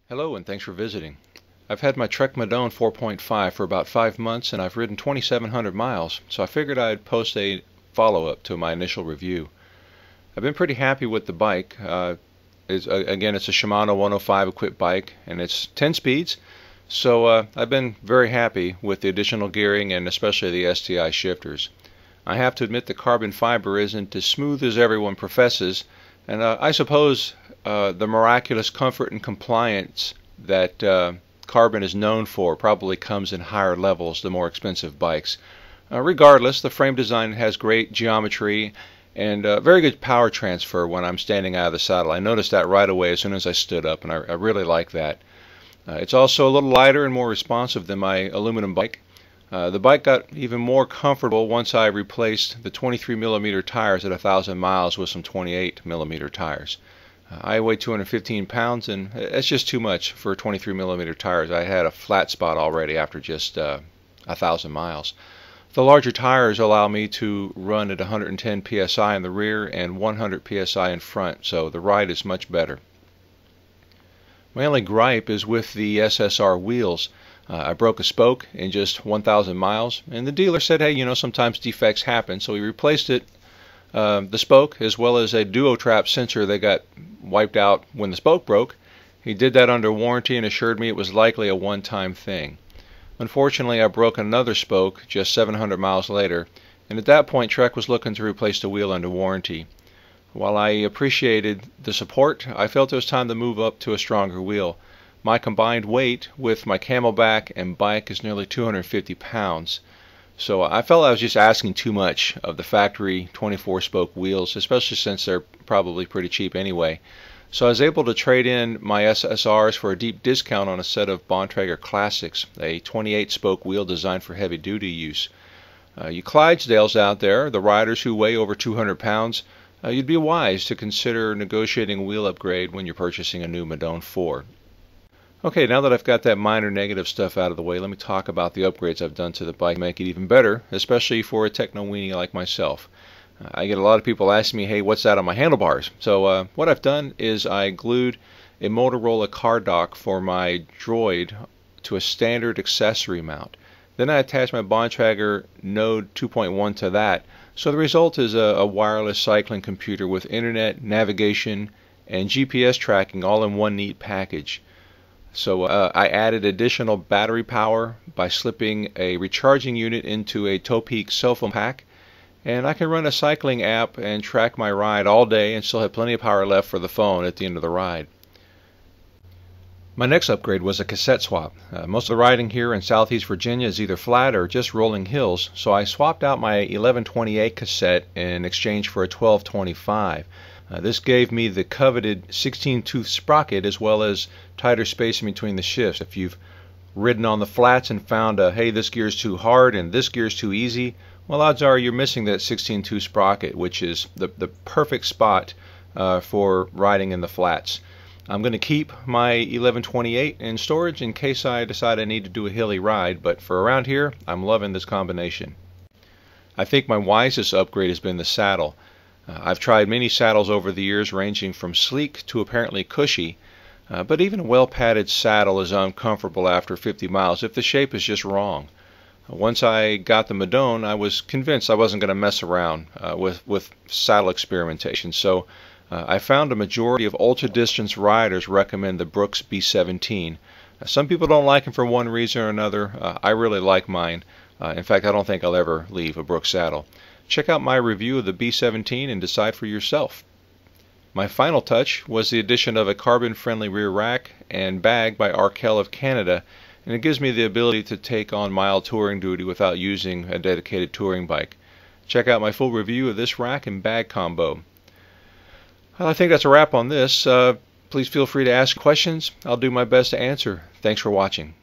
Hello and thanks for visiting. I've had my Trek Madone 4.5 for about 5 months and I've ridden 2,700 miles, so I figured I'd post a follow-up to my initial review. I've been pretty happy with the bike. Again, it's a Shimano 105 equipped bike and it's 10 speeds, so I've been very happy with the additional gearing and especially the STI shifters. I have to admit the carbon fiber isn't as smooth as everyone professes, and I suppose the miraculous comfort and compliance that carbon is known for probably comes in higher levels the more expensive bikes. Regardless, the frame design has great geometry and very good power transfer when I'm standing out of the saddle. I noticed that right away as soon as I stood up, and I really like that. It's also a little lighter and more responsive than my aluminum bike. The bike got even more comfortable once I replaced the 23mm tires at 1,000 miles with some 28mm tires. I weigh 215 pounds and it's just too much for 23mm tires. I had a flat spot already after just 1,000 miles. The larger tires allow me to run at 110 psi in the rear and 100 psi in front, so the ride is much better. My only gripe is with the SSR wheels. I broke a spoke in just 1,000 miles, and the dealer said, hey, sometimes defects happen, so he replaced it, the spoke, as well as a duo trap sensor that got wiped out when the spoke broke. He did that under warranty and assured me it was likely a one-time thing. Unfortunately, I broke another spoke just 700 miles later, and at that point Trek was looking to replace the wheel under warranty. While I appreciated the support, I felt it was time to move up to a stronger wheel. My combined weight with my Camelback and bike is nearly 250 pounds. So I felt I was just asking too much of the factory 24-spoke wheels, especially since they're probably pretty cheap anyway. So I was able to trade in my SSRs for a deep discount on a set of Bontrager Classics, a 28-spoke wheel designed for heavy-duty use. You Clydesdales out there, the riders who weigh over 200 pounds, you'd be wise to consider negotiating a wheel upgrade when you're purchasing a new Madone 4. Okay, now that I've got that minor negative stuff out of the way, let me talk about the upgrades I've done to the bike to make it even better, especially for a techno weenie like myself. I get a lot of people asking me, hey, what's that on my handlebars? So what I've done is I glued a Motorola car dock for my Droid to a standard accessory mount. Then I attached my Bontrager Node 2.1 to that, so the result is a wireless cycling computer with internet, navigation, and GPS tracking all in one neat package. So I added additional battery power by slipping a recharging unit into a Topeak cell phone pack, and I can run a cycling app and track my ride all day and still have plenty of power left for the phone at the end of the ride. My next upgrade was a cassette swap. Most of the riding here in Southeast Virginia is either flat or just rolling hills, so I swapped out my 1128 cassette in exchange for a 1225. This gave me the coveted 16-tooth sprocket as well as tighter spacing between the shifts. If you've ridden on the flats and found, hey, this gear's too hard and this gear's too easy, well, odds are you're missing that 16-tooth sprocket, which is the perfect spot for riding in the flats. I'm going to keep my 1128 in storage in case I decide I need to do a hilly ride, but for around here, I'm loving this combination. I think my wisest upgrade has been the saddle. I've tried many saddles over the years, ranging from sleek to apparently cushy, but even a well-padded saddle is uncomfortable after 50 miles if the shape is just wrong. Once I got the Madone, I was convinced I wasn't going to mess around with saddle experimentation, so I found a majority of ultra-distance riders recommend the Brooks B17. Some people don't like them for one reason or another. I really like mine. In fact, I don't think I'll ever leave a Brooks saddle. Check out my review of the B17 and decide for yourself. My final touch was the addition of a carbon-friendly rear rack and bag by Arkell of Canada, and it gives me the ability to take on mild touring duty without using a dedicated touring bike. Check out my full review of this rack and bag combo. Well, I think that's a wrap on this. Please feel free to ask questions. I'll do my best to answer. Thanks for watching.